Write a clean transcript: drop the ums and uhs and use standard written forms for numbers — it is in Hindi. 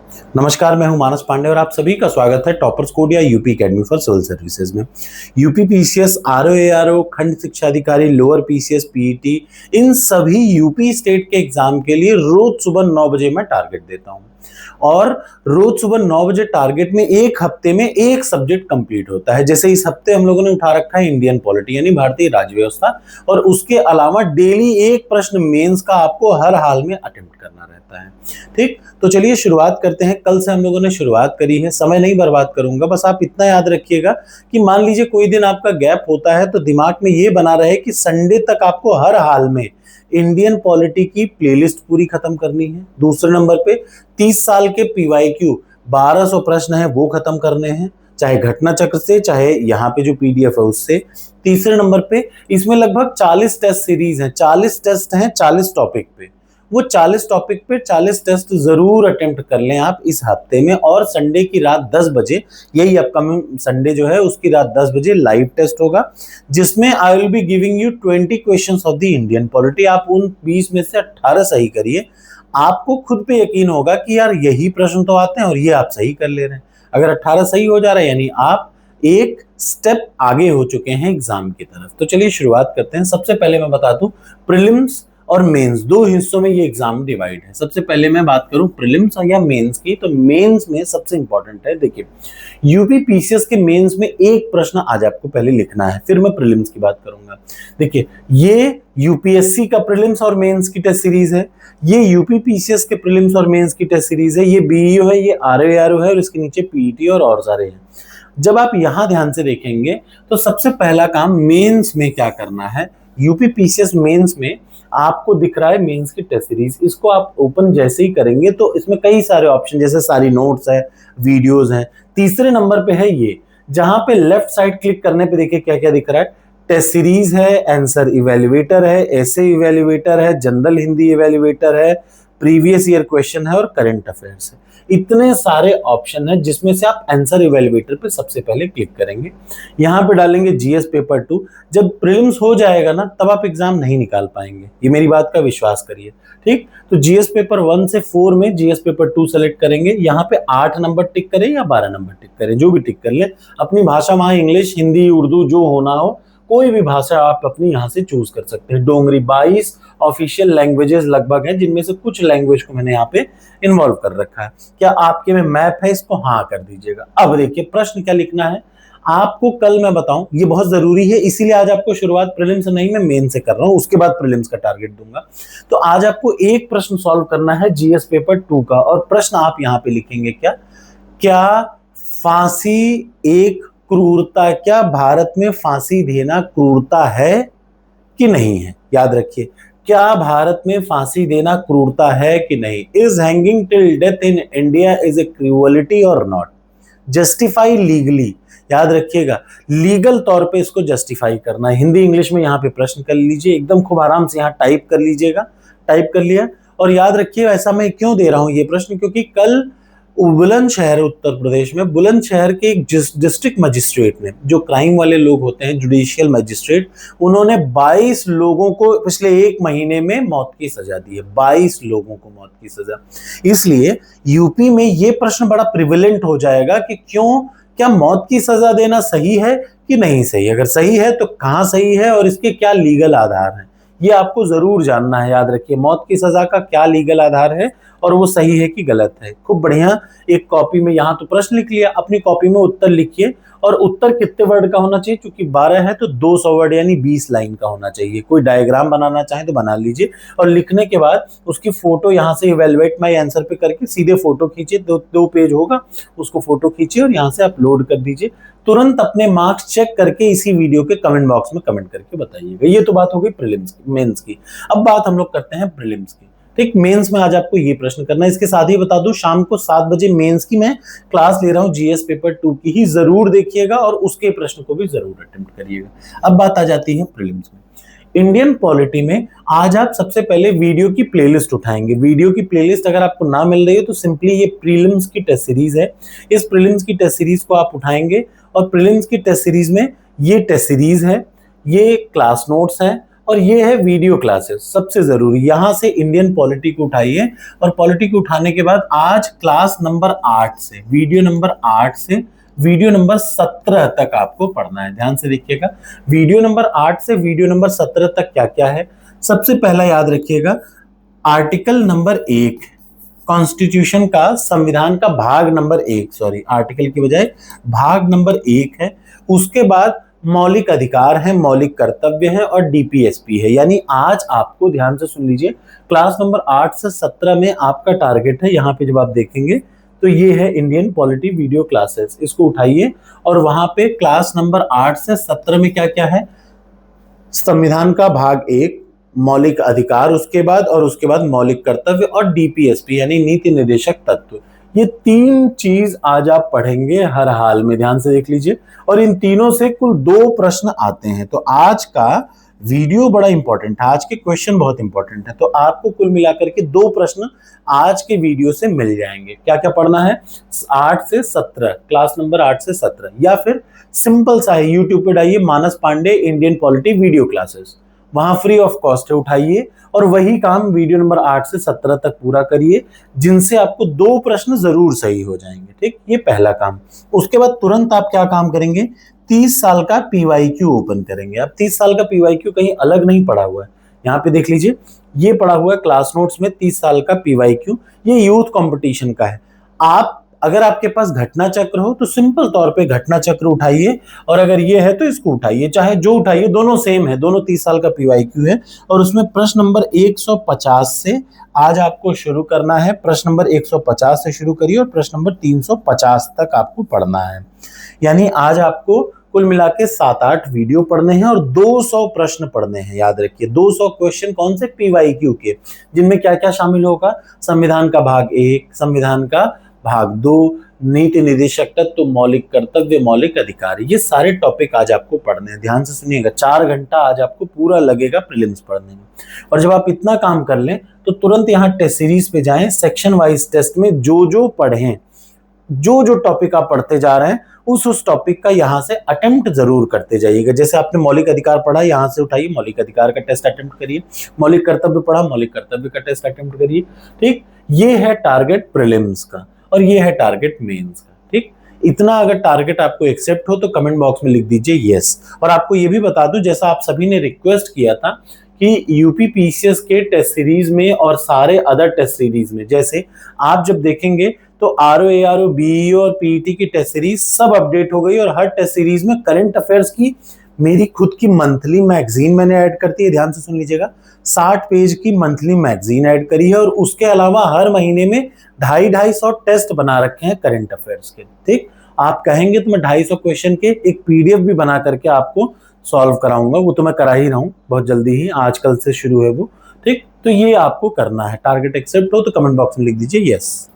नमस्कार, मैं हूं मानस पांडे और आप सभी का स्वागत है टॉपर्स कोड या UP academy for civil services में। यूपी पीसीएस, आरओ एआरओ, खंड शिक्षा अधिकारी, लोअर पीसीएस, पीईटी, इन सभी यूपी स्टेट के एग्जाम के लिए रोज सुबह 9 बजे मैं टारगेट देता हूं और रोज सुबह 9 बजे टारगेट में एक हफ्ते में एक सब्जेक्ट कंप्लीट होता है। जैसे इस हफ्ते हम लोगों ने उठा रखा है इंडियन पॉलिटी यानी भारतीय राज्य व्यवस्था, और उसके अलावा डेली एक प्रश्न मेंस का आपको हर हाल में अटेम्प्ट करना रहता है। ठीक, तो चलिए शुरुआत करते हैं। कल से हम लोगों ने शुरुआत करी है, समय नहीं बर्बाद करूंगा, बस आप इतना याद रखिएगा कि मान लीजिए कोई दिन आपका गैप होता है तो दिमाग में ये बना रहे कि संडे तक आपको हर हाल में इंडियन पॉलिटी की प्लेलिस्ट पूरी खत्म करनी है। दूसरे नंबर पे 30 साल के पीवाईक्यू 1200 प्रश्न है वो खत्म करने हैं, चाहे घटना चक्र से चाहे यहाँ पे जो पीडीएफ है उससे। तीसरे नंबर पे इसमें लगभग 40 टेस्ट सीरीज है, 40 टेस्ट हैं 40 टॉपिक पे। वो 40 टॉपिक पे 40 टेस्ट जरूर अटेम्प्ट कर लें आप इस हफ्ते में। और संडे की रात 10 बजे, यही अपकमिंग संडे जो है उसकी रात 10 बजे लाइव टेस्ट होगा, जिसमें I will be giving you 20 questions of the Indian polity. आप उन 20 में से 18 सही करिए, आपको खुद पे यकीन होगा कि यार यही प्रश्न तो आते हैं और ये आप सही कर ले रहे हैं। अगर 18 सही हो जा रहा है यानी आप एक स्टेप आगे हो चुके हैं एग्जाम की तरफ। तो चलिए शुरुआत करते हैं। सबसे पहले मैं बता दूं, प्रीलिम्स और मेंस दो हिस्सों में ये एग्जाम डिवाइड है। सबसे पहले मैं बात करूं प्रीलिम्स या मेंस की, तो मेंस में सबसे इंपॉर्टेंट है, देखिए यूपी पीसीएस के मेंस में एक प्रश्न आज आपको पहले लिखना है, फिर मैं प्रीलिम्स की बात करूंगा। देखिए ये यूपीएससी का प्रीलिम्स और मेंस की टेस्ट सीरीज है, ये यूपी पीसीएस के प्रीलिम्स और मेंस की टेस्ट सीरीज है, ये बीईओ है, ये आरओ है और इसके नीचे पीईटी और सारे हैं। जब आप यहां ध्यान से देखेंगे तो सबसे पहला काम मेंस में क्या करना है। यूपी पीसीएस मेंस में आपको दिख रहा है मेंस की टेस्ट सीरीज, इसको आप ओपन जैसे ही करेंगे तो इसमें कई सारे ऑप्शन, जैसे सारी नोट्स है, वीडियोस हैं। तीसरे नंबर पे है ये, जहां पे लेफ्ट साइड क्लिक करने पे देखिए क्या क्या दिख रहा है, टेस्ट सीरीज है, आंसर इवेल्युएटर है, ऐसे इवेल्युएटर है, जनरल हिंदी इवेल्युएटर है, प्रीवियस ईयर क्वेश्चन है और करंट अफेयर्स है। इतने सारे ऑप्शन है जिसमें से आप आंसर इवेल्युएटर पे सबसे पहले क्लिक करेंगे, यहां पे डालेंगे जीएस पेपर 2। जब प्रीलिम्स हो जाएगा ना तब आप एग्जाम नहीं निकाल पाएंगे, ये मेरी बात का विश्वास करिए। ठीक, तो जीएस पेपर 1 से 4 में जीएस पेपर 2 सेलेक्ट करेंगे, यहाँ पे 8 नंबर टिक करें या 12 नंबर टिक करें, जो भी टिक कर ले। अपनी भाषा वहां इंग्लिश, हिंदी, उर्दू जो होना हो, कोई भी भाषा आप अपनी यहाँ से चूज कर सकते हैं। डोंगरी 22 ऑफिशियल लैंग्वेजेस लगभग हैं, जिनमें से कुछ लैंग्वेज को मैंने यहाँ पे इन्वॉल्व कर रखा है। क्या आपके में मैप है, इसको हाँ कर दीजिएगा। अब देखिए प्रश्न क्या लिखना है आपको, कल मैं बताऊं, ये बहुत जरूरी है, इसीलिए आज आपको शुरुआत प्रीलिम्स से नहीं मैं मेन से कर रहा हूं, उसके बाद प्रीलिम्स का टारगेट दूंगा। तो आज आपको एक प्रश्न सॉल्व करना है जीएस पेपर 2 का, और प्रश्न आप यहां पे लिखेंगे क्या फांसी एक क्रूरता, क्या भारत में फांसी देना क्रूरता है कि नहीं है। याद रखिए, क्या भारत में फांसी देना क्रूरता है कि नहीं। Is hanging till death in India is a cruelty or not. Justify legally, याद रखिएगा लीगल तौर पे इसको जस्टिफाई करना है। हिंदी इंग्लिश में यहाँ पे प्रश्न कर लीजिए, एकदम खूब आराम से यहाँ टाइप कर लीजिएगा। टाइप कर लिया, और याद रखिए ऐसा मैं क्यों दे रहा हूं ये प्रश्न, क्योंकि कल बुलंदशहर उत्तर प्रदेश में बुलंदशहर के एक डिस्ट्रिक्ट मजिस्ट्रेट ने, जो क्राइम वाले लोग होते हैं जुडिशियल मजिस्ट्रेट, उन्होंने 22 लोगों को पिछले एक महीने में मौत की सजा दी है। 22 लोगों को मौत की सजा। इसलिए यूपी में ये प्रश्न बड़ा प्रिविलेंट हो जाएगा कि क्या मौत की सजा देना सही है कि नहीं सही। अगर सही है तो कहां सही है और इसके क्या लीगल आधार हैं, ये आपको जरूर जानना है। याद रखिए मौत की सजा का क्या लीगल आधार है और वो सही है कि गलत है। खूब बढ़िया, एक कॉपी में यहाँ तो प्रश्न लिख लिया, अपनी कॉपी में उत्तर लिखिए। और उत्तर कितने वर्ड का होना चाहिए, क्योंकि 12 है तो 200 वर्ड यानी 20 लाइन का होना चाहिए। कोई डायग्राम बनाना चाहे तो बना लीजिए, और लिखने के बाद उसकी फोटो यहाँ से इवेलुएट माय आंसर पे करके सीधे फोटो खींचिए, दो पेज होगा, उसको फोटो खींचिए और यहाँ से अपलोड कर दीजिए। तुरंत अपने मार्क्स चेक करके इसी वीडियो के कमेंट बॉक्स में कमेंट करके बताइएगा। ये तो बात हो गई प्रीलिम्स की, मेंस की। अब बात हम लोग करते हैं प्रीलिम्स की। ठीक, मेंस में आज आपको ये प्रश्न करना है। इसके साथ ही बता दूं, शाम को 7 बजे मेंस की मैं क्लास ले रहा हूं, जीएस पेपर 2 की ही जरूर देखिएगा और उसके प्रश्न को भी जरूर अटेम्प्ट करिएगा। अब बात आ जाती है प्रीलिम्स में। इंडियन पॉलिटी में आज आप सबसे पहले वीडियो की प्लेलिस्ट उठाएंगे। वीडियो की प्लेलिस्ट अगर आपको ना मिल रही है तो सिंपली ये प्रीलिम्स की टेस्ट सीरीज है, इस प्रीलिम्स की टेस्ट सीरीज को आप उठाएंगे और प्रीलिम्स की टेस्ट सीरीज में ये टेस्ट सीरीज है, ये क्लास नोट्स हैं, और ये है वीडियो क्लासेस, सबसे जरूरी। यहां से इंडियन पॉलिटी को उठाइए और पॉलिटी को उठाने के बाद आज क्लास नंबर 8 से वीडियो नंबर 8 से वीडियो नंबर 17 तक आपको पढ़ना है। ध्यान से देखिएगा, वीडियो नंबर 8 से वीडियो नंबर 17 तक क्या क्या है। सबसे पहला याद रखिएगा, आर्टिकल नंबर 1 कॉन्स्टिट्यूशन का, संविधान का भाग नंबर 1, सॉरी आर्टिकल की बजाय भाग नंबर 1 है। उसके बाद मौलिक अधिकार है, मौलिक कर्तव्य है और डीपीएसपी है। यानी आज आपको ध्यान से सुन लीजिए, क्लास नंबर 8 से 17 में आपका टारगेट है, यहाँ पे जब आप देखेंगे तो ये है इंडियन पॉलिटी वीडियो क्लासेस, इसको उठाइए और वहां पे क्लास नंबर 8 से 17 में क्या क्या है, संविधान का भाग 1, मौलिक अधिकार उसके बाद, और उसके बाद मौलिक कर्तव्य और डीपीएसपी यानी नीति निर्देशक तत्व। ये 3 चीज आज आप पढ़ेंगे हर हाल में, ध्यान से देख लीजिए। और इन तीनों से कुल 2 प्रश्न आते हैं। तो आज का वीडियो बड़ा इंपॉर्टेंट है, आज के क्वेश्चन बहुत इंपॉर्टेंट है। तो आपको कुल मिलाकर के 2 प्रश्न आज के वीडियो से मिल जाएंगे। क्या क्या पढ़ना है, 8 से 17, क्लास नंबर 8 से 17, या फिर सिंपल सा है, यूट्यूब पे डालिए Manas Pandey Indian polity video classes, वहां फ्री ऑफ कॉस्ट है, उठाइए और वही काम वीडियो नंबर 8 से 17 तक पूरा करिए, जिनसे आपको 2 प्रश्न जरूर सही हो जाएंगे। ठीक, ये पहला काम। उसके बाद तुरंत आप क्या काम करेंगे, 30 साल का पीवाईक्यू ओपन करेंगे। अब 30 साल का पीवाईक्यू कहीं अलग नहीं पड़ा हुआ है, यहाँ पे देख लीजिए, ये पड़ा हुआ है क्लास नोट्स में 30 साल का पीवाईक्यू। ये यूथ कंपटीशन का है। आप अगर आपके पास घटना चक्र हो तो सिंपल तौर पे घटना चक्र उठाइए, और अगर ये है तो इसको उठाइए, चाहे जो उठाइए, दोनों सेम है, दोनों 30 साल का पीवाईक्यू है। और उसमें प्रश्न नंबर 150 से आज आपको शुरू करना है। प्रश्न नंबर 150 से शुरू करिए और प्रश्न नंबर 350 तक आपको पढ़ना है। यानी आज आपको कुल मिला के 7-8 वीडियो पढ़ने हैं और 200 प्रश्न पढ़ने हैं। याद रखिए 200 क्वेश्चन कौन से, पीवाईक्यू के, जिनमें क्या क्या शामिल होगा, संविधान का भाग 1, संविधान का भाग 2, नीति निर्देशक तत्व, मौलिक कर्तव्य, मौलिक अधिकार, ये सारे टॉपिक आज आपको पढ़ने हैं। ध्यान से सुनिएगा, 4 घंटा आज आपको पूरा लगेगा प्रीलिम्स पढ़ने में। और जब आप इतना काम कर लें तो तुरंत यहाँ टेस्ट सीरीज पे जाएं, सेक्शन वाइज टेस्ट में जो जो पढ़ें, जो जो टॉपिक आप पढ़ते जा रहे हैं उस टॉपिक का यहाँ से अटेम्प्ट जरूर करते जाइएगा। जैसे आपने मौलिक अधिकार पढ़ा, यहाँ से उठाइए मौलिक अधिकार का टेस्ट अटेम्प्ट करिए। मौलिक कर्तव्य पढ़ा, मौलिक कर्तव्य का टेस्ट अटेम्प्ट करिए। ठीक, ये है टारगेट प्रीलिम्स का और ये है टारगेट मेंस का। ठीक, इतना अगर टारगेट आपको एक्सेप्ट हो तो कमेंट बॉक्स में लिख दीजिए यस। और आपको ये भी बता दूं, जैसा आप सभी ने रिक्वेस्ट किया था कि यूपी पीसीएस के टेस्ट सीरीज में और सारे अदर टेस्ट सीरीज में, जैसे आप जब देखेंगे तो आरओ, एआरओ, बीईओ और पीईटी की टेस्ट सीरीज सब अपडेट हो गई। और हर टेस्ट सीरीज में करंट अफेयर्स की मेरी खुद की मंथली मैगजीन मैंने ऐड करती है। ध्यान से सुन लीजिएगा, 60 पेज की मंथली मैगजीन ऐड करी है। और उसके अलावा हर महीने में 250-250 टेस्ट बना रखे हैं करंट अफेयर्स के। ठीक, आप कहेंगे तो मैं 250 क्वेश्चन के एक पीडीएफ भी बना करके आपको सॉल्व कराऊंगा, वो तो मैं करा ही रहा हूँ बहुत जल्दी ही, आजकल से शुरू है वो। ठीक, तो ये आपको करना है। टारगेट एक्सेप्ट हो तो कमेंट बॉक्स में लिख दीजिए यस।